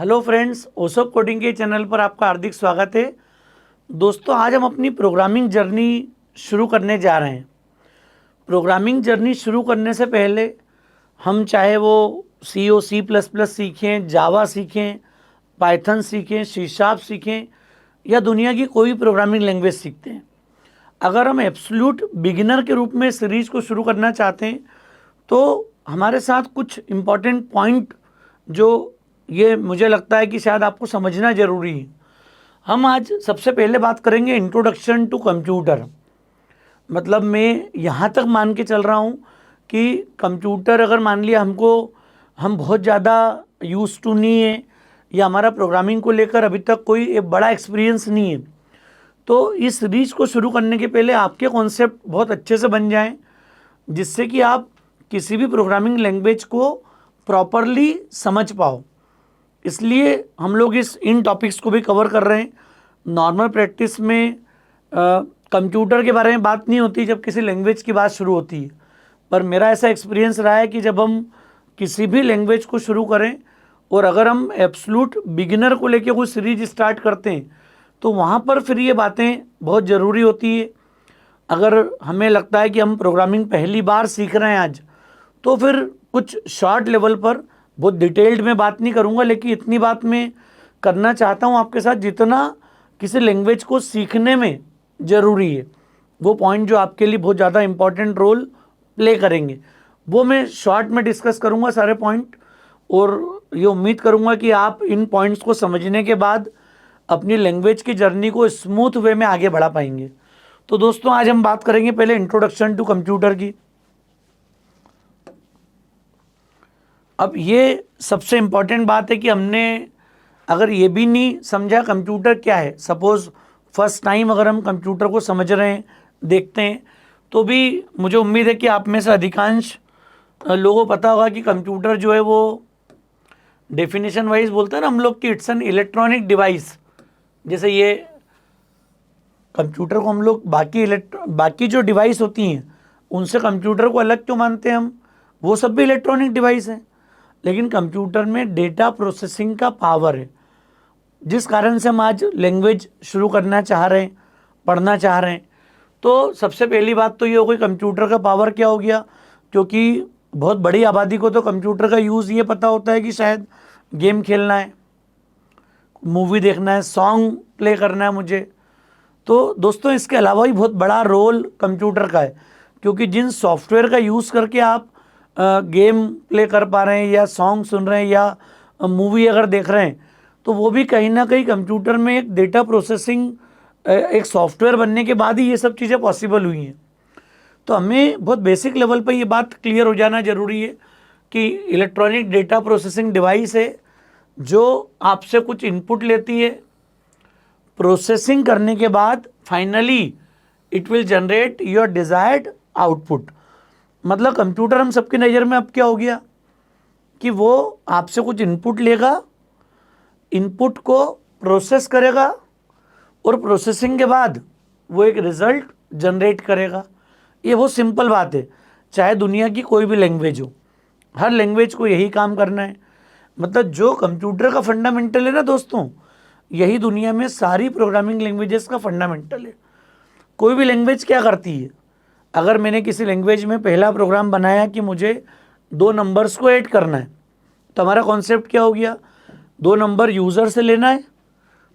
Hello friends, ओसो coding के channel पर आपका हार्दिक स्वागत है। दोस्तों, आज हम अपनी प्रोग्रामिंग जर्नी शुरू करने जा रहे हैं। प्रोग्रामिंग जर्नी शुरू करने से पहले हम चाहे वो C++ सीखें, जावा सीखें, पाइथन सीखें, सी शार्प सीखें या दुनिया की कोई प्रोग्रामिंग लैंग्वेज सीखते हैं, अगर हम एब्सोल्यूट बिगिनर के रूप में सीरीज़ को शुरू करना चाहते हैं तो हमारे साथ कुछ इम्पॉर्टेंट पॉइंट जो ये मुझे लगता है कि शायद आपको समझना ज़रूरी है। हम आज सबसे पहले बात करेंगे इंट्रोडक्शन टू कंप्यूटर। मतलब मैं यहाँ तक मान के चल रहा हूँ कि कंप्यूटर अगर मान लिया हम बहुत ज़्यादा यूज़ टू नहीं है या हमारा प्रोग्रामिंग को लेकर अभी तक कोई एक बड़ा एक्सपीरियंस नहीं है, तो इस सीरीज़ को शुरू करने के पहले आपके कॉन्सेप्ट बहुत अच्छे से बन जाएं, जिससे कि आप किसी भी प्रोग्रामिंग लैंग्वेज को प्रॉपरली समझ पाओ। इसलिए हम लोग इन टॉपिक्स को भी कवर कर रहे हैं। नॉर्मल प्रैक्टिस में कंप्यूटर के बारे में बात नहीं होती जब किसी लैंग्वेज की बात शुरू होती है, पर मेरा ऐसा एक्सपीरियंस रहा है कि जब हम किसी भी लैंग्वेज को शुरू करें और अगर हम एब्सोल्यूट बिगिनर को लेके कोई सीरीज स्टार्ट करते हैं तो वहाँ पर फिर ये बातें बहुत ज़रूरी होती है। अगर हमें लगता है कि हम प्रोग्रामिंग पहली बार सीख रहे हैं आज, तो फिर कुछ शॉर्ट लेवल पर बहुत डिटेल्ड में बात नहीं करूँगा, लेकिन इतनी बात मैं करना चाहता हूँ आपके साथ जितना किसी लैंग्वेज को सीखने में ज़रूरी है। वो पॉइंट जो आपके लिए बहुत ज़्यादा इम्पॉर्टेंट रोल प्ले करेंगे वो मैं शॉर्ट में डिस्कस करूँगा सारे पॉइंट, और ये उम्मीद करूँगा कि आप इन पॉइंट्स को समझने के बाद अपनी लैंग्वेज की जर्नी को स्मूथ वे में आगे बढ़ा पाएंगे। तो दोस्तों, आज हम बात करेंगे पहले इंट्रोडक्शन टू कंप्यूटर की। अब ये सबसे इम्पॉर्टेंट बात है कि हमने अगर ये भी नहीं समझा कंप्यूटर क्या है, सपोज़ फर्स्ट टाइम अगर हम कंप्यूटर को समझ रहे हैं, देखते हैं, तो भी मुझे उम्मीद है कि आप में से अधिकांश लोगों को पता होगा कि कंप्यूटर जो है वो डेफिनेशन वाइज बोलते हैं ना हम लोग कि इट्स एन इलेक्ट्रॉनिक डिवाइस। जैसे ये कंप्यूटर को हम लोग बाकी जो डिवाइस होती हैं उनसे कंप्यूटर को अलग क्यों मानते हैं हम, वो सब भी इलेक्ट्रॉनिक डिवाइस हैं, लेकिन कंप्यूटर में डेटा प्रोसेसिंग का पावर है, जिस कारण से हम आज लैंग्वेज शुरू करना चाह रहे हैं, पढ़ना चाह रहे हैं। तो सबसे पहली बात तो ये हो गई कंप्यूटर का पावर क्या हो गया, क्योंकि बहुत बड़ी आबादी को तो कंप्यूटर का यूज़ ये पता होता है कि शायद गेम खेलना है, मूवी देखना है, सॉन्ग प्ले करना है मुझे। तो दोस्तों, इसके अलावा भी बहुत बड़ा रोल कंप्यूटर का है, क्योंकि जिन सॉफ्टवेयर का यूज़ करके आप गेम प्ले कर पा रहे हैं या सॉन्ग सुन रहे हैं या मूवी अगर देख रहे हैं, तो वो भी कहीं ना कहीं कंप्यूटर में एक डेटा प्रोसेसिंग एक सॉफ्टवेयर बनने के बाद ही ये सब चीज़ें पॉसिबल हुई हैं। तो हमें बहुत बेसिक लेवल पर ये बात क्लियर हो जाना ज़रूरी है कि इलेक्ट्रॉनिक डेटा प्रोसेसिंग डिवाइस है जो आपसे कुछ इनपुट लेती है, प्रोसेसिंग करने के बाद finally it will generate your desired output. मतलब कंप्यूटर हम सबकी नज़र में अब क्या हो गया कि वो आपसे कुछ इनपुट लेगा, इनपुट को प्रोसेस करेगा और प्रोसेसिंग के बाद वो एक रिज़ल्ट जनरेट करेगा। ये बहुत सिंपल बात है, चाहे दुनिया की कोई भी लैंग्वेज हो, हर लैंग्वेज को यही काम करना है। मतलब जो कंप्यूटर का फंडामेंटल है ना दोस्तों, यही दुनिया में सारी प्रोग्रामिंग लैंग्वेजेस का फंडामेंटल है। कोई भी लैंग्वेज क्या करती है, अगर मैंने किसी लैंग्वेज में पहला प्रोग्राम बनाया कि मुझे 2 नंबर्स को ऐड करना है, तो हमारा कॉन्सेप्ट क्या हो गया, 2 नंबर यूज़र से लेना है,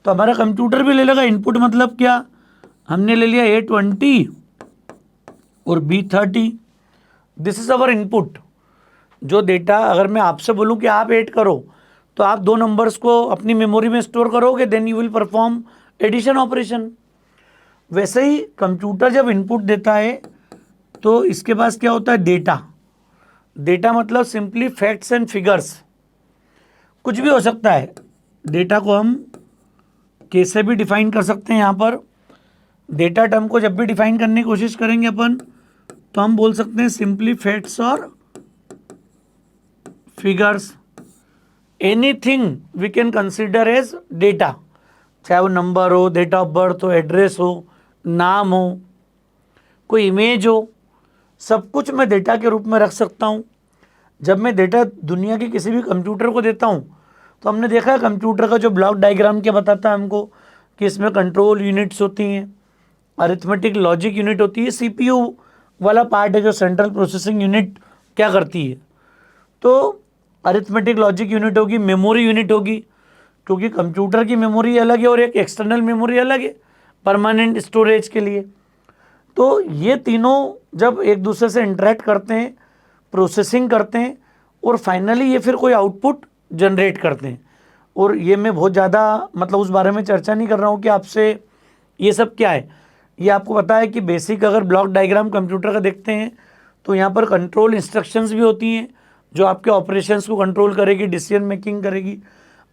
तो हमारा कंप्यूटर भी ले लेगा इनपुट। मतलब क्या, हमने ले लिया A20 और B30, this is our input. जो डेटा अगर मैं आपसे बोलूं कि आप ऐड करो, तो आप 2 नंबर्स को अपनी मेमोरी में स्टोर करोगे, then you will perform addition operation. वैसे ही कंप्यूटर जब इनपुट देता है तो इसके पास क्या होता है, डेटा। डेटा मतलब सिंपली फैक्ट्स एंड फिगर्स, कुछ भी हो सकता है। डेटा को हम कैसे भी डिफाइन कर सकते हैं। यहाँ पर डेटा टर्म को जब भी डिफाइन करने की कोशिश करेंगे अपन, तो हम बोल सकते हैं सिंपली फैक्ट्स और figures, anything we can consider as data, चाहे वो नंबर हो, डेट ऑफ बर्थ हो, एड्रेस हो, नाम हो, कोई इमेज हो, सब कुछ मैं डेटा के रूप में रख सकता हूँ। जब मैं डेटा दुनिया के किसी भी कंप्यूटर को देता हूँ तो हमने देखा है कंप्यूटर का जो ब्लॉक डायग्राम क्या बताता है हमको कि इसमें कंट्रोल यूनिट्स होती हैं, अरिथमेटिक लॉजिक यूनिट होती है, सीपीयू वाला पार्ट है जो सेंट्रल प्रोसेसिंग यूनिट क्या करती है। तो अरिथमेटिक लॉजिक यूनिट होगी, मेमोरी यूनिट होगी, क्योंकि कंप्यूटर की मेमोरी अलग है और एक एक्सटर्नल मेमोरी अलग है परमानेंट स्टोरेज के लिए। तो ये तीनों जब एक दूसरे से इंटरेक्ट करते हैं, प्रोसेसिंग करते हैं और फाइनली ये फिर कोई आउटपुट जनरेट करते हैं। और ये मैं बहुत ज़्यादा मतलब उस बारे में चर्चा नहीं कर रहा हूँ कि आपसे ये सब क्या है। ये आपको पता है कि बेसिक अगर ब्लॉक डायग्राम कंप्यूटर का देखते हैं तो यहाँ पर कंट्रोल इंस्ट्रक्शंस भी होती हैं जो आपके ऑपरेशंस को कंट्रोल करेगी, डिसीजन मेकिंग करेगी।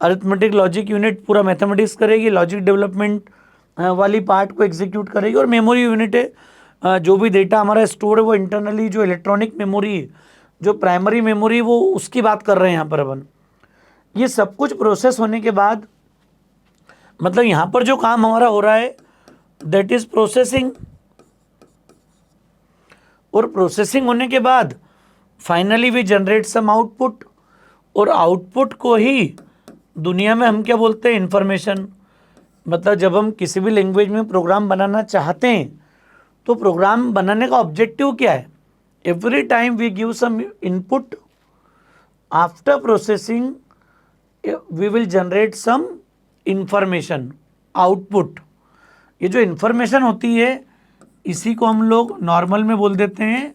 अरिथमेटिक लॉजिक यूनिट पूरा मैथमेटिक्स करेगी, लॉजिक डेवलपमेंट वाली पार्ट को एग्जीक्यूट करेगी। और मेमोरी यूनिट है जो भी डेटा हमारा स्टोर है वो इंटरनली जो इलेक्ट्रॉनिक मेमोरी है, जो प्राइमरी मेमोरी, वो उसकी बात कर रहे हैं यहाँ पर अपन। ये सब कुछ प्रोसेस होने के बाद मतलब यहाँ पर जो काम हमारा हो रहा है दैट इज प्रोसेसिंग। और प्रोसेसिंग होने के बाद finally we generate some output, और आउटपुट को ही दुनिया में हम क्या बोलते हैं, इंफॉर्मेशन। मतलब जब हम किसी भी लैंग्वेज में प्रोग्राम बनाना चाहते हैं तो प्रोग्राम बनाने का ऑब्जेक्टिव क्या है, every time we give some input, after processing we will generate some information, output. ये जो इंफॉर्मेशन होती है इसी को हम लोग नॉर्मल में बोल देते हैं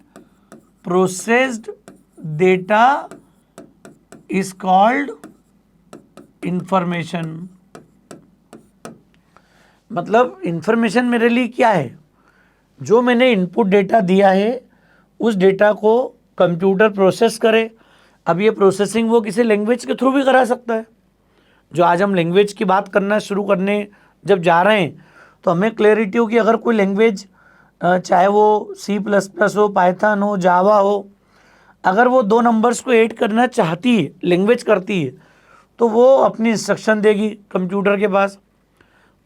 processed data is called information. मतलब इंफॉर्मेशन मेरे लिए क्या है, जो मैंने इनपुट डेटा दिया है उस डेटा को कंप्यूटर प्रोसेस करे। अब ये प्रोसेसिंग वो किसी लैंग्वेज के थ्रू भी करा सकता है। जो आज हम लैंग्वेज की बात करना शुरू करने जब जा रहे हैं तो हमें क्लैरिटी हो कि अगर कोई लैंग्वेज चाहे वो C++ हो, पाइथन हो, जावा हो, अगर वो दो नंबर्स को ऐड करना चाहती है, लैंग्वेज करती है, तो वो अपनी इंस्ट्रक्शन देगी कंप्यूटर के पास,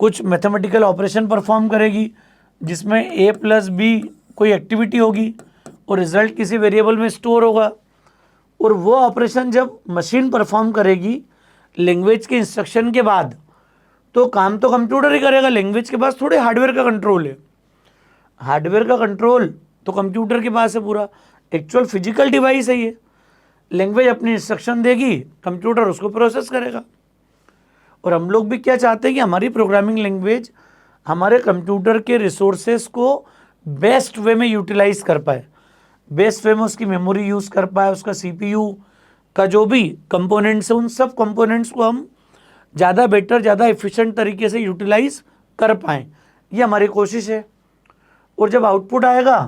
कुछ मैथमेटिकल ऑपरेशन परफॉर्म करेगी जिसमें A+B कोई एक्टिविटी होगी और रिजल्ट किसी वेरिएबल में स्टोर होगा। और वो ऑपरेशन जब मशीन परफॉर्म करेगी लैंग्वेज के इंस्ट्रक्शन के बाद, तो काम तो कंप्यूटर ही करेगा, लैंग्वेज के पास थोड़े हार्डवेयर का कंट्रोल है। हार्डवेयर का कंट्रोल तो कंप्यूटर के पास है, पूरा एक्चुअल फिजिकल डिवाइस है ये। लैंग्वेज अपनी इंस्ट्रक्शन देगी, कंप्यूटर उसको प्रोसेस करेगा। और हम लोग भी क्या चाहते हैं कि हमारी प्रोग्रामिंग लैंग्वेज हमारे कंप्यूटर के रिसोर्सेस को बेस्ट वे में यूटिलाइज कर पाए, बेस्ट वे में उसकी मेमोरी यूज़ कर पाए, उसका CPU का जो भी कंपोनेंट्स है उन सब कंपोनेंट्स को हम ज़्यादा बेटर, ज़्यादा एफिशिएंट तरीके से यूटिलाइज कर पाएँ। ये हमारी कोशिश है। और जब आउटपुट आएगा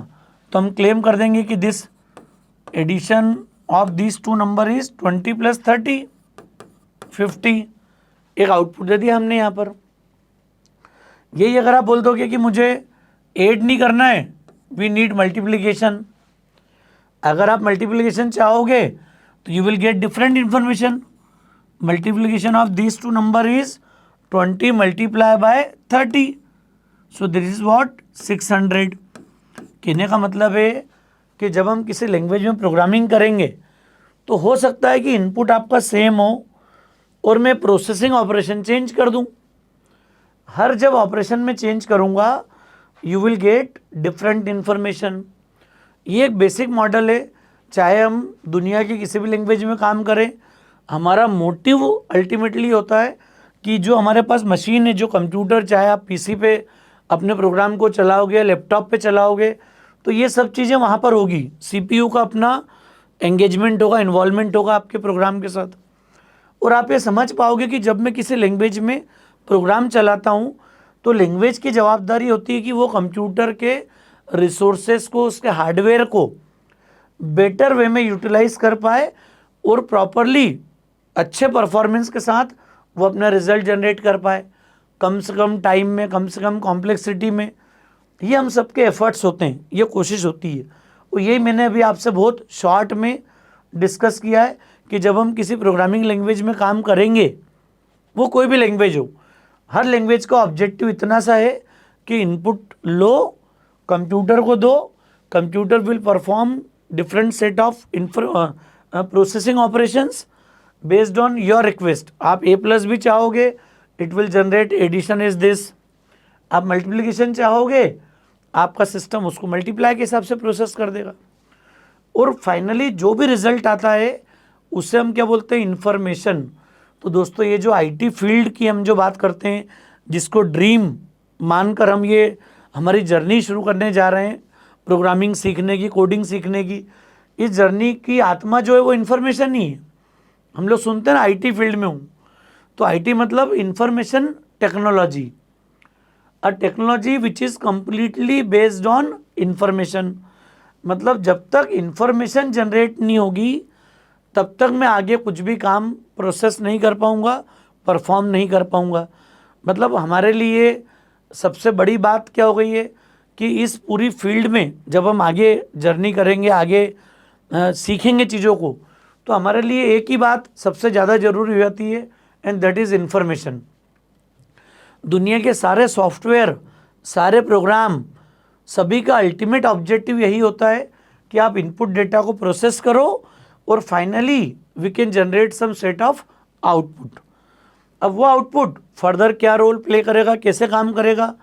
तो हम क्लेम कर देंगे कि this addition of this two number is 20 + 30 50। एक आउटपुट दे दिया हमने यहाँ पर। यही अगर आप बोल दोगे कि मुझे ऐड नहीं करना है, वी नीड मल्टीप्लिकेशन, अगर आप मल्टीप्लिकेशन चाहोगे तो you will get different information. Multiplication of this two number is 20 × 30, so this is what 600। कहने का मतलब है कि जब हम किसी लैंग्वेज में प्रोग्रामिंग करेंगे तो हो सकता है कि इनपुट आपका सेम हो और मैं प्रोसेसिंग ऑपरेशन चेंज कर दूं। हर जब ऑपरेशन में चेंज करूंगा you will get different information. ये एक बेसिक मॉडल है। चाहे हम दुनिया की किसी भी लैंग्वेज में काम करें, हमारा मोटिव अल्टीमेटली होता है कि जो हमारे पास मशीन है, जो कंप्यूटर, चाहे आप PC पे अपने प्रोग्राम को चलाओगे, लैपटॉप पे चलाओगे, तो ये सब चीज़ें वहाँ पर होगी। CPU का अपना एंगेजमेंट होगा, इन्वॉल्वमेंट होगा आपके प्रोग्राम के साथ। और आप ये समझ पाओगे कि जब मैं किसी लैंग्वेज में प्रोग्राम चलाता हूँ तो लैंग्वेज की जवाबदारी होती है कि वो कंप्यूटर के रिसोर्सेस को, उसके हार्डवेयर को बेटर वे में यूटिलाइज कर पाए और प्रॉपरली अच्छे परफॉर्मेंस के साथ वो अपना रिजल्ट जनरेट कर पाए, कम से कम टाइम में, कम से कम कॉम्प्लेक्सिटी में। ये हम सबके एफर्ट्स होते हैं, ये कोशिश होती है। और यही मैंने अभी आपसे बहुत शॉर्ट में डिस्कस किया है कि जब हम किसी प्रोग्रामिंग लैंग्वेज में काम करेंगे, वो कोई भी लैंग्वेज हो, हर लैंग्वेज का ऑब्जेक्टिव इतना सा है कि इनपुट लो, कंप्यूटर को दो, computer will perform different set of processing operations based on your request. आप ए प्लस भी चाहोगे, it will generate addition is this. आप मल्टीप्लिकेशन चाहोगे, आपका सिस्टम उसको मल्टीप्लाई के हिसाब से प्रोसेस कर देगा। और फाइनली जो भी रिजल्ट आता है उससे हम क्या बोलते हैं, इंफॉर्मेशन। तो दोस्तों ये जो आईटी फील्ड की हम जो बात करते हैं, जिसको ड्रीम मानकर हम ये हमारी जर्नी शुरू करने जा रहे हैं, प्रोग्रामिंग सीखने की, कोडिंग सीखने की, इस जर्नी की आत्मा जो है वो इन्फॉर्मेशन ही है। हम लोग सुनते हैं ना आईटी फील्ड में हूँ, तो आईटी मतलब information technology, a technology which is completely based on information. मतलब जब तक इंफॉर्मेशन जनरेट नहीं होगी तब तक मैं आगे कुछ भी काम प्रोसेस नहीं कर पाऊँगा, परफॉर्म नहीं कर पाऊँगा। मतलब हमारे लिए सबसे बड़ी बात क्या हो गई है कि इस पूरी फील्ड में जब हम आगे जर्नी करेंगे, आगे सीखेंगे चीज़ों को, तो हमारे लिए एक ही बात सबसे ज़्यादा ज़रूरी हो जाती है, एंड दैट इज़ इंफॉर्मेशन। दुनिया के सारे सॉफ्टवेयर, सारे प्रोग्राम, सभी का अल्टीमेट ऑब्जेक्टिव यही होता है कि आप इनपुट डेटा को प्रोसेस करो और finally we can generate some set of output. अब वो आउटपुट फर्दर क्या रोल प्ले करेगा, कैसे काम करेगा,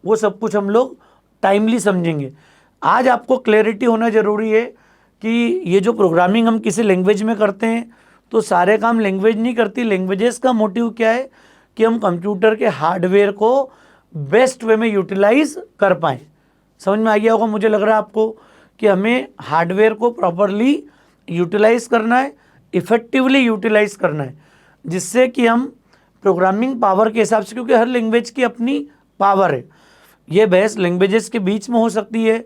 वो सब कुछ हम लोग टाइमली समझेंगे। आज आपको क्लैरिटी होना ज़रूरी है कि ये जो प्रोग्रामिंग हम किसी लैंग्वेज में करते हैं तो सारे काम लैंग्वेज नहीं करती। लैंग्वेजेस का मोटिव क्या है कि हम कंप्यूटर के हार्डवेयर को बेस्ट वे में यूटिलाइज कर पाएँ। समझ में आ गया होगा मुझे लग रहा है आपको कि हमें हार्डवेयर को प्रॉपरली यूटिलाइज करना है, इफ़ेक्टिवली यूटिलाइज करना है, जिससे कि हम प्रोग्रामिंग पावर के हिसाब से, क्योंकि हर लैंग्वेज की अपनी पावर है। ये बहस लैंग्वेजेस के बीच में हो सकती है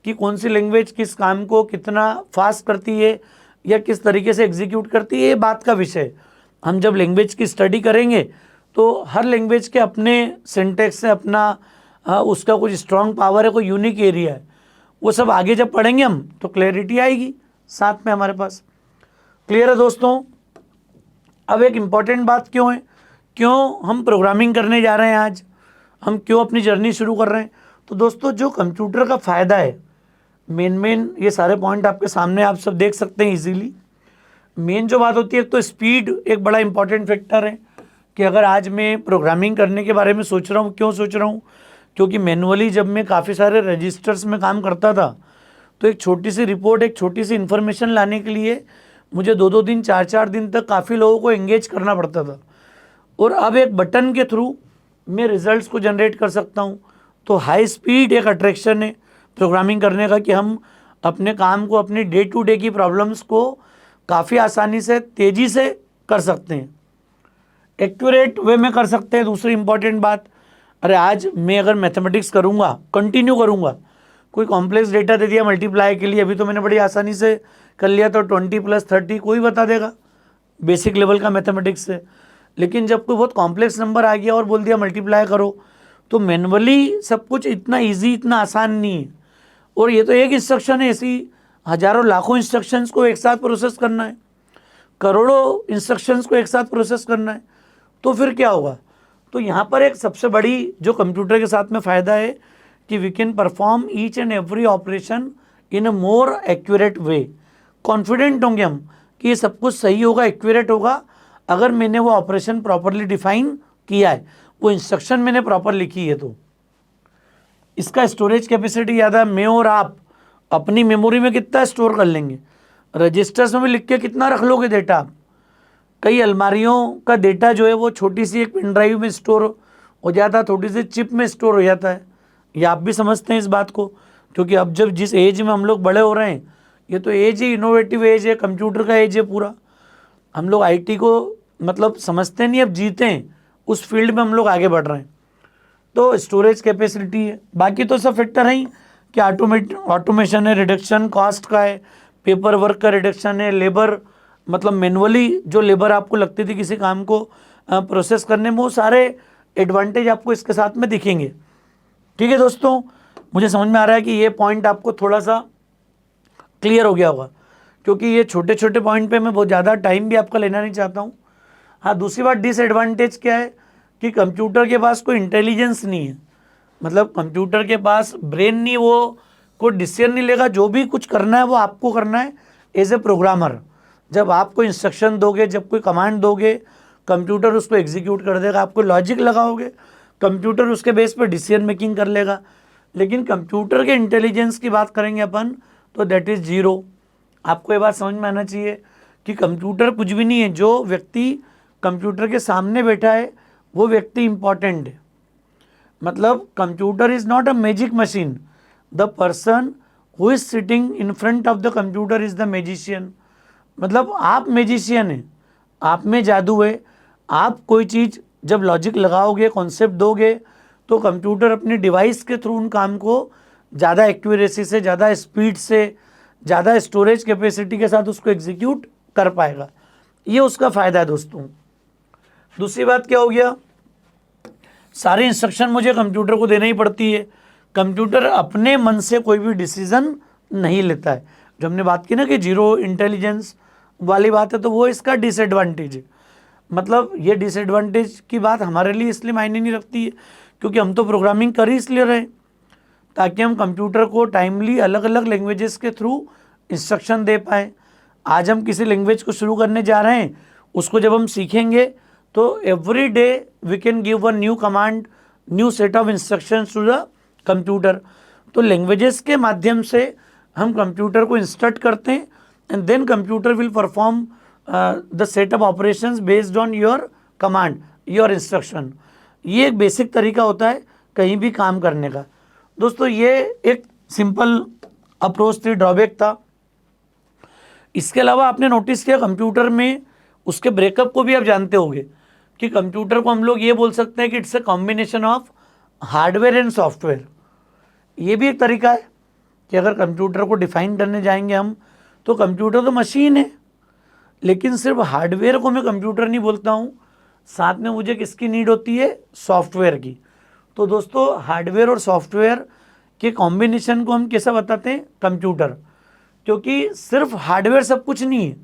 कि कौन सी लैंग्वेज किस काम को कितना फास्ट करती है या किस तरीके से एग्जीक्यूट करती है, ये बात का विषय। हम जब लैंग्वेज की स्टडी करेंगे तो हर लैंग्वेज के अपने सिंटेक्स से अपना उसका कुछ स्ट्रॉन्ग पावर है, कोई यूनिक एरिया है। वो सब आगे जब पढ़ेंगे हम तो क्लैरिटी आएगी साथ में हमारे पास। क्लियर है दोस्तों? अब एक इम्पॉर्टेंट बात क्यों है, क्यों हम प्रोग्रामिंग करने जा रहे हैं आज, हम क्यों अपनी जर्नी शुरू कर रहे हैं? तो दोस्तों जो कंप्यूटर का फ़ायदा है, मेन ये सारे पॉइंट आपके सामने आप सब देख सकते हैं इजीली। मेन जो बात होती है, तो स्पीड एक बड़ा इंपॉर्टेंट फैक्टर है कि अगर आज मैं प्रोग्रामिंग करने के बारे में सोच रहा हूँ, क्यों सोच रहा हूँ, क्योंकि मैनुअली जब मैं काफ़ी सारे रजिस्टर्स में काम करता था तो एक छोटी सी रिपोर्ट, एक छोटी सी इन्फॉर्मेशन लाने के लिए मुझे 2-2 दिन, 4-4 दिन तक काफ़ी लोगों को एंगेज करना पड़ता था। और अब एक बटन के थ्रू मैं रिजल्ट्स को जनरेट कर सकता हूँ। तो हाई स्पीड एक अट्रैक्शन है प्रोग्रामिंग करने का कि हम अपने काम को, अपनी डे टू डे की प्रॉब्लम्स को काफ़ी आसानी से, तेज़ी से कर सकते हैं, एक्यूरेट वे में कर सकते हैं। दूसरी इंपॉर्टेंट बात, अरे आज मैं अगर मैथमेटिक्स करूँगा, कंटिन्यू करूँगा, कोई कॉम्प्लेक्स डेटा दे दिया मल्टीप्लाई के लिए, अभी तो मैंने बड़ी आसानी से कर लिया, तो 20 + 30 कोई बता देगा बेसिक लेवल का मैथमेटिक्स से। लेकिन जब कोई बहुत कॉम्प्लेक्स नंबर आ गया और बोल दिया मल्टीप्लाई करो, तो मैनुअली सब कुछ इतना इजी, इतना आसान नहीं है। और ये तो एक इंस्ट्रक्शन है, ऐसी हज़ारों लाखों इंस्ट्रक्शंस को एक साथ प्रोसेस करना है, करोड़ों इंस्ट्रक्शंस को एक साथ प्रोसेस करना है, तो फिर क्या होगा? तो यहाँ पर एक सबसे बड़ी जो कंप्यूटर के साथ में फ़ायदा है कि we can perform each and every operation in a more accurate way. Confident होंगे हम कि ये सब कुछ सही होगा, एक्यूरेट होगा, अगर मैंने वो ऑपरेशन प्रॉपरली डिफाइन किया है, वो इंस्ट्रक्शन मैंने प्रॉपर लिखी है। तो इसका स्टोरेज कैपेसिटी याद है, मैं और आप अपनी मेमोरी में कितना स्टोर कर लेंगे, रजिस्टर्स में भी लिख के कितना रख लोगे डेटा। कई अलमारियों का डेटा जो है वो छोटी सी एक पेन ड्राइव में स्टोर हो जाता है, छोटी सी चिप में स्टोर हो जाता है। ये आप भी समझते हैं इस बात को, क्योंकि अब जब जिस एज में हम लोग बड़े हो रहे हैं, ये तो एज ही इनोवेटिव एज है, कंप्यूटर का एज है पूरा। हम लोग आईटी को मतलब समझते नहीं, अब जीते हैं उस फील्ड में, हम लोग आगे बढ़ रहे हैं। तो स्टोरेज कैपेसिटी है, बाकी तो सब फैक्टर हैं कि ऑटोमेशन है, रिडक्शन कॉस्ट का है, पेपर वर्क का रिडक्शन है, लेबर मतलब मैनुअली जो लेबर आपको लगती थी किसी काम को प्रोसेस करने में, वो सारे एडवांटेज आपको इसके साथ में दिखेंगे। ठीक है दोस्तों, मुझे समझ में आ रहा है कि ये पॉइंट आपको थोड़ा सा क्लियर हो गया होगा, क्योंकि ये छोटे छोटे पॉइंट पे मैं बहुत ज़्यादा टाइम भी आपका लेना नहीं चाहता हूँ। हाँ, दूसरी बात डिसएडवांटेज क्या है कि कंप्यूटर के पास कोई इंटेलिजेंस नहीं है, मतलब कंप्यूटर के पास ब्रेन नहीं, वो कोई डिसीजन नहीं लेगा, जो भी कुछ करना है वो आपको करना है एज ए प्रोग्रामर। जब आप कोई इंस्ट्रक्शन दोगे, जब कोई कमांड दोगे, कंप्यूटर उसको एग्जीक्यूट कर देगा। आपको लॉजिक लगाओगे, कंप्यूटर उसके बेस पर डिसीजन मेकिंग कर लेगा। लेकिन कंप्यूटर के इंटेलिजेंस की बात करेंगे अपन तो दैट इज़ जीरो। आपको ये बात समझ में आना चाहिए कि कंप्यूटर कुछ भी नहीं है। जो व्यक्ति कंप्यूटर के सामने बैठा है वो व्यक्ति इंपॉर्टेंट है। मतलब computer is not a magic machine, the person who is sitting in front of the computer is the magician. मतलब आप मैजिशियन हैं, आप में जादू है। आप कोई चीज़ जब लॉजिक लगाओगे, कॉन्सेप्ट दोगे, तो कंप्यूटर अपने डिवाइस के थ्रू उन काम को ज़्यादा एक्यूरेसी से, ज़्यादा स्पीड से, ज़्यादा स्टोरेज कैपेसिटी के साथ उसको एग्जीक्यूट कर पाएगा। ये उसका फ़ायदा है दोस्तों। दूसरी बात क्या हो गया, सारे इंस्ट्रक्शन मुझे कंप्यूटर को देना ही पड़ती है। कंप्यूटर अपने मन से कोई भी डिसीजन नहीं लेता है। जो हमने बात की ना कि जीरो इंटेलिजेंस वाली बात है, तो वो इसका डिसएडवांटेज है। मतलब ये डिसएडवांटेज की बात हमारे लिए इसलिए मायने नहीं रखती है क्योंकि हम तो प्रोग्रामिंग कर ही इसलिए रहे ताकि हम कंप्यूटर को टाइमली अलग अलग लैंग्वेजेस के थ्रू इंस्ट्रक्शन दे पाएँ। आज हम किसी लैंग्वेज को शुरू करने जा रहे हैं, उसको जब हम सीखेंगे तो every day we can give one new command, new set of instructions to the computer. तो लैंग्वेजेस के माध्यम से हम कंप्यूटर को इंस्ट्रक्ट करते हैं and then computer will perform the set of operations based on your command, your instruction. ये एक बेसिक तरीका होता है कहीं भी काम करने का। दोस्तों ये एक सिंपल अप्रोच थी, ड्रॉबैक था। इसके अलावा आपने नोटिस किया कंप्यूटर में उसके ब्रेकअप को भी आप जानते होंगे कि कंप्यूटर को हम लोग ये बोल सकते हैं कि it's a combination of hardware and software. ये भी एक तरीका है कि अगर कंप्यूटर को डिफाइन करने जाएंगे हम, तो कंप्यूटर तो मशीन है, लेकिन सिर्फ हार्डवेयर को मैं कंप्यूटर नहीं बोलता हूँ, साथ में मुझे किसकी नीड होती है, सॉफ्टवेयर की। तो दोस्तों हार्डवेयर और सॉफ्टवेयर के कॉम्बिनेशन को हम कैसा बताते हैं, कंप्यूटर। क्योंकि सिर्फ हार्डवेयर सब कुछ नहीं है।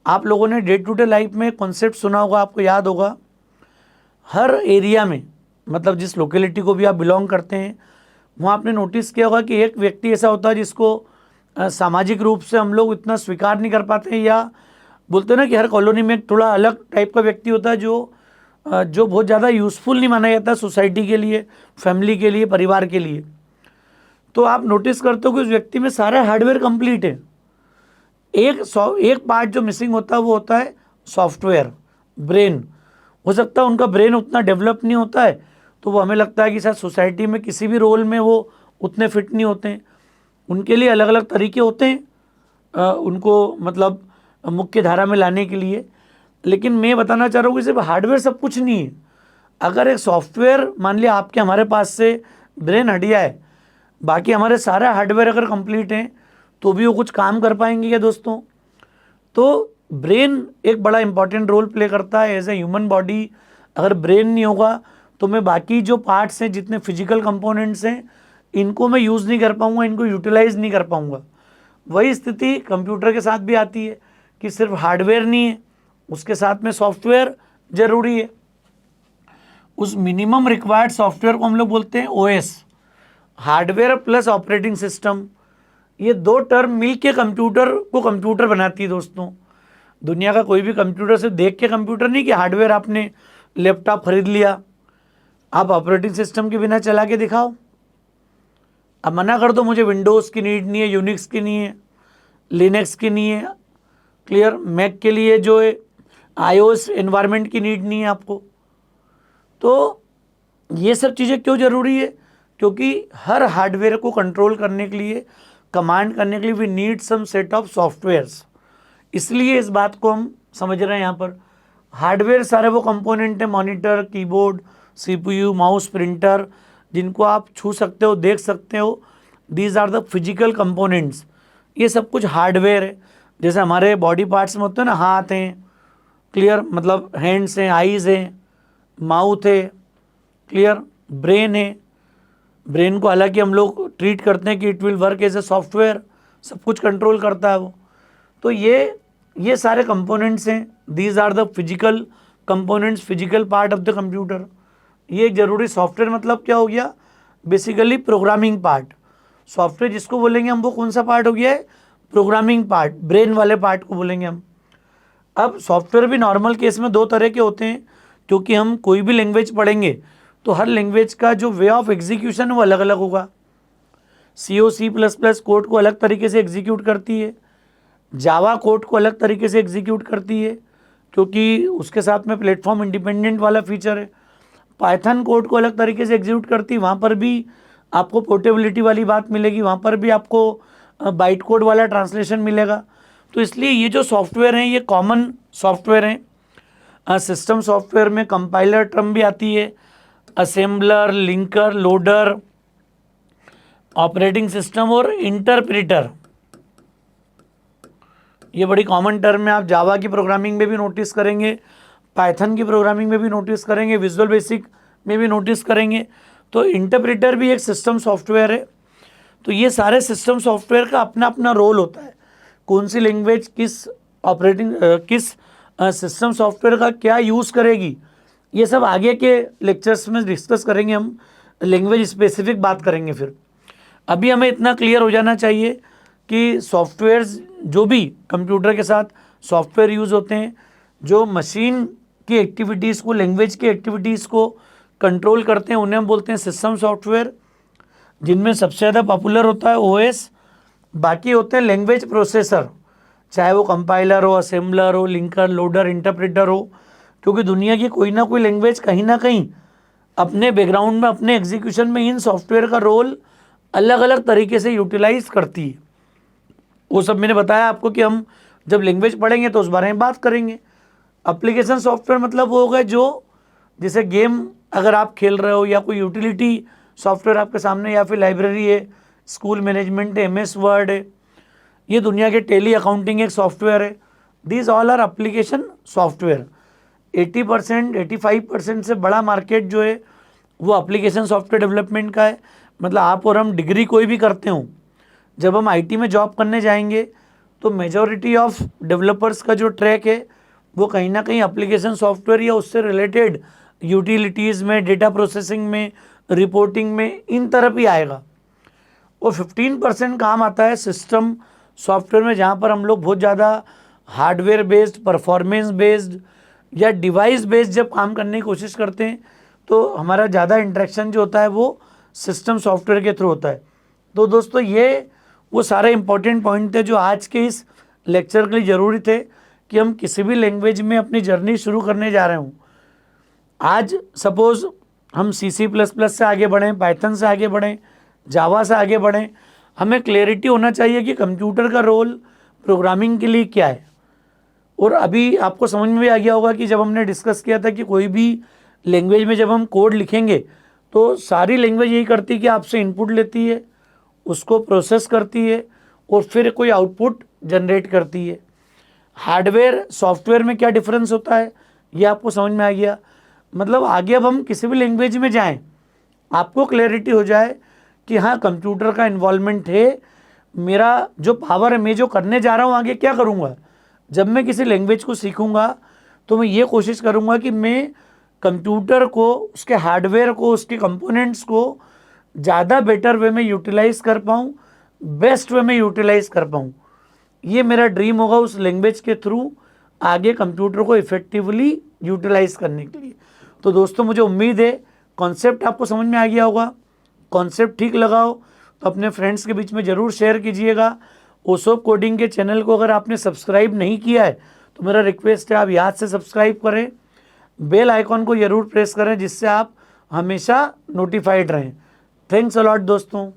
आप लोगों ने डे टू डे लाइफ में कॉन्सेप्ट सुना होगा, आपको याद होगा, हर एरिया में, मतलब जिस लोकेलिटी को भी आप बिलोंग करते हैं वहाँ आपने नोटिस किया होगा कि एक व्यक्ति ऐसा होता है जिसको सामाजिक रूप से हम लोग इतना स्वीकार नहीं कर पाते हैं, या बोलते हैं ना कि हर कॉलोनी में एक थोड़ा अलग टाइप का व्यक्ति होता है जो बहुत ज़्यादा यूज़फुल नहीं माना जाता सोसाइटी के लिए, फैमिली के लिए, परिवार के लिए। तो आप नोटिस करते हो कि उस व्यक्ति में सारा हार्डवेयर कंप्लीट है, एक पार्ट जो मिसिंग होता है वो होता है सॉफ्टवेयर, ब्रेन। हो सकता है उनका ब्रेन उतना डेवलप नहीं होता है, तो वो हमें लगता है कि शायद सोसाइटी में किसी भी रोल में वो उतने फिट नहीं होते हैं। उनके लिए अलग अलग तरीके होते हैं उनको मतलब मुख्य धारा में लाने के लिए। लेकिन मैं बताना चाह रहा हूँ कि सिर्फ हार्डवेयर सब कुछ नहीं है। अगर एक सॉफ्टवेयर, मान लिया आपके हमारे पास से ब्रेन हटिया है, बाकी हमारे सारे हार्डवेयर अगर कंप्लीट हैं तो भी वो कुछ काम कर पाएंगे क्या दोस्तों? तो ब्रेन एक बड़ा इंपॉर्टेंट रोल प्ले करता है एज ए ह्यूमन बॉडी। अगर ब्रेन नहीं होगा तो मैं बाकी जो पार्ट्स हैं, जितने फिजिकल कंपोनेंट्स हैं, इनको मैं यूज़ नहीं कर पाऊँगा, इनको यूटिलाइज नहीं कर पाऊँगा। वही स्थिति कंप्यूटर के साथ भी आती है कि सिर्फ हार्डवेयर नहीं है, उसके साथ में सॉफ्टवेयर ज़रूरी है। उस मिनिमम रिक्वायर्ड सॉफ्टवेयर को हम लोग बोलते हैं OS, hardware plus operating system. ये दो टर्म मिल के कंप्यूटर को कंप्यूटर बनाती है दोस्तों। दुनिया का कोई भी कंप्यूटर से देख के कंप्यूटर नहीं कि हार्डवेयर आपने लैपटॉप खरीद लिया, आप ऑपरेटिंग सिस्टम के बिना चला के दिखाओ। अब मना कर दो मुझे विंडोज़ की नीड नहीं है, यूनिक्स की नहीं है, लिनक्स की नहीं है, क्लियर, मैक के लिए जो है आईओएस एनवायरनमेंट की नीड नहीं है आपको। तो ये सब चीज़ें क्यों ज़रूरी है? क्योंकि हर हार्डवेयर को कंट्रोल करने के लिए, कमांड करने के लिए we need some set of softwares. इसलिए इस बात को हम समझ रहे हैं। यहाँ पर हार्डवेयर सारे वो कंपोनेंट हैं, monitor, keyboard, CPU, mouse, printer, जिनको आप छू सकते हो, देख सकते हो। These are the physical components. ये सब कुछ हार्डवेयर है। जैसे हमारे बॉडी पार्ट्स में होते हैं ना, हाथ हैं, क्लियर, मतलब हैंड्स हैं, आईज़ हैं, माउथ है, क्लियर, ब्रेन है। ब्रेन को हालांकि हम लोग ट्रीट करते हैं कि it will work as a software, सब कुछ कंट्रोल करता है वो। तो ये सारे कंपोनेंट्स हैं, these are the physical components, physical part of the computer. ये एक ज़रूरी सॉफ्टवेयर मतलब क्या हो गया? Basically programming part. सॉफ्टवेयर जिसको बोलेंगे हम, वो कौन सा पार्ट हो गया है? प्रोग्रामिंग पार्ट, ब्रेन वाले पार्ट को बोलेंगे हम। अब सॉफ्टवेयर भी नॉर्मल केस में दो तरह के होते हैं, क्योंकि हम कोई भी लैंग्वेज पढ़ेंगे तो हर लैंग्वेज का जो वे ऑफ एग्जीक्यूशन है वो अलग अलग होगा। C++ कोड को अलग तरीके से एग्जीक्यूट करती है, जावा कोड को अलग तरीके से एग्जीक्यूट करती है, क्योंकि उसके साथ में प्लेटफॉर्म इंडिपेंडेंट वाला फीचर है। पाइथन कोड को अलग तरीके से एग्जीक्यूट करती है, वहाँ पर भी आपको पोर्टेबिलिटी वाली बात मिलेगी, वहाँ पर भी आपको बाइट कोड वाला ट्रांसलेशन मिलेगा। तो इसलिए ये जो सॉफ्टवेयर हैं ये कॉमन सॉफ्टवेयर हैं। सिस्टम सॉफ्टवेयर में कंपाइलर टर्म भी आती है, assembler, linker, loader, operating system और इंटरप्रेटर, ये बड़ी कॉमन टर्म है। आप जावा की प्रोग्रामिंग में भी नोटिस करेंगे, पाइथन की प्रोग्रामिंग में भी नोटिस करेंगे, विजुअल बेसिक में भी नोटिस करेंगे। तो इंटरप्रेटर भी एक सिस्टम सॉफ्टवेयर है। तो ये सारे सिस्टम सॉफ्टवेयर का अपना अपना रोल होता है, कौन सी लैंग्वेज किस सिस्टम सॉफ्टवेयर का क्या यूज़ करेगी, ये सब आगे के लेक्चर्स में डिस्कस करेंगे। हम लैंग्वेज स्पेसिफिक बात करेंगे। फिर अभी हमें इतना क्लियर हो जाना चाहिए कि सॉफ्टवेयर्स जो भी कंप्यूटर के साथ सॉफ्टवेयर यूज़ होते हैं, जो मशीन की एक्टिविटीज़ को, लैंग्वेज की एक्टिविटीज़ को कंट्रोल करते हैं, उन्हें हम बोलते हैं सिस्टम सॉफ्टवेयर, जिनमें सबसे ज़्यादा पॉपुलर होता है OS। बाकी होते हैं लैंग्वेज प्रोसेसर, चाहे वो कंपाइलर हो, असेंबलर हो, लिंकर, लोडर, इंटरप्रेटर हो, क्योंकि दुनिया की कोई ना कोई लैंग्वेज कहीं ना कहीं अपने बैकग्राउंड में, अपने एग्जीक्यूशन में इन सॉफ्टवेयर का रोल अलग अलग तरीके से यूटिलाइज करती है। वो सब मैंने बताया आपको कि हम जब लैंग्वेज पढ़ेंगे तो उस बारे में बात करेंगे। एप्लीकेशन सॉफ्टवेयर मतलब वो होगा जो, जैसे गेम अगर आप खेल रहे हो, या कोई यूटिलिटी सॉफ्टवेयर आपके सामने, या फिर लाइब्रेरी है, स्कूल मैनेजमेंट है, MS वर्ड है, ये दुनिया के टेली अकाउंटिंग एक सॉफ्टवेयर है। These all are application software. 80% 85% से बड़ा मार्केट जो है वो एप्लीकेशन सॉफ्टवेयर डेवलपमेंट का है। मतलब आप और हम डिग्री कोई भी करते हो, जब हम IT में जॉब करने जाएंगे तो मेजॉरिटी ऑफ डेवलपर्स का जो ट्रैक है वो कहीं ना कहीं एप्लीकेशन सॉफ्टवेयर या उससे रिलेटेड यूटिलिटीज़ में, डेटा प्रोसेसिंग में, रिपोर्टिंग में, इन तरफ ही आएगा। और 15% काम आता है सिस्टम सॉफ्टवेयर में, जहाँ पर हम लोग बहुत ज़्यादा हार्डवेयर बेस्ड, परफॉर्मेंस बेस्ड या डिवाइस बेस्ड जब काम करने की कोशिश करते हैं, तो हमारा ज़्यादा इंटरेक्शन जो होता है वो सिस्टम सॉफ्टवेयर के थ्रू होता है। तो दोस्तों ये वो सारे इंपॉर्टेंट पॉइंट थे जो आज के इस लेक्चर के लिए ज़रूरी थे कि हम किसी भी लैंग्वेज में अपनी जर्नी शुरू करने जा रहे हूँ। आज सपोज़ हम C++ से आगे बढ़ें, पाइथन से आगे बढ़ें, जावा से आगे बढ़ें, हमें क्लैरिटी होना चाहिए कि कंप्यूटर का रोल प्रोग्रामिंग के लिए क्या है। और अभी आपको समझ में भी आ गया होगा कि जब हमने डिस्कस किया था कि कोई भी लैंग्वेज में जब हम कोड लिखेंगे तो सारी लैंग्वेज यही करती है कि आपसे इनपुट लेती है, उसको प्रोसेस करती है और फिर कोई आउटपुट जनरेट करती है। हार्डवेयर सॉफ्टवेयर में क्या डिफरेंस होता है ये आपको समझ में आ गया। मतलब आगे अब हम किसी भी लैंग्वेज में जाएं, आपको क्लैरिटी हो जाए कि हाँ कंप्यूटर का इन्वॉल्वमेंट है, मेरा जो पावर है, मैं जो करने जा रहा हूँ आगे क्या करूँगा। जब मैं किसी लैंग्वेज को सीखूँगा तो मैं ये कोशिश करूँगा कि मैं कंप्यूटर को, उसके हार्डवेयर को, उसके कंपोनेंट्स को ज़्यादा बेटर वे में यूटिलाइज़ कर पाऊँ, बेस्ट वे में यूटिलाइज़ कर पाऊँ। ये मेरा ड्रीम होगा उस लैंग्वेज के थ्रू आगे कंप्यूटर को इफ़ेक्टिवली यूटिलाइज़ करने के लिए। तो दोस्तों मुझे उम्मीद है कॉन्सेप्ट आपको समझ में आ गया होगा। कॉन्सेप्ट ठीक लगा हो तो अपने फ्रेंड्स के बीच में ज़रूर शेयर कीजिएगा। ओसोप कोडिंग के चैनल को अगर आपने सब्सक्राइब नहीं किया है तो मेरा रिक्वेस्ट है आप याद से सब्सक्राइब करें, बेल आइकॉन को ज़रूर प्रेस करें जिससे आप हमेशा नोटिफाइड रहें। थैंक्स अ लॉट दोस्तों।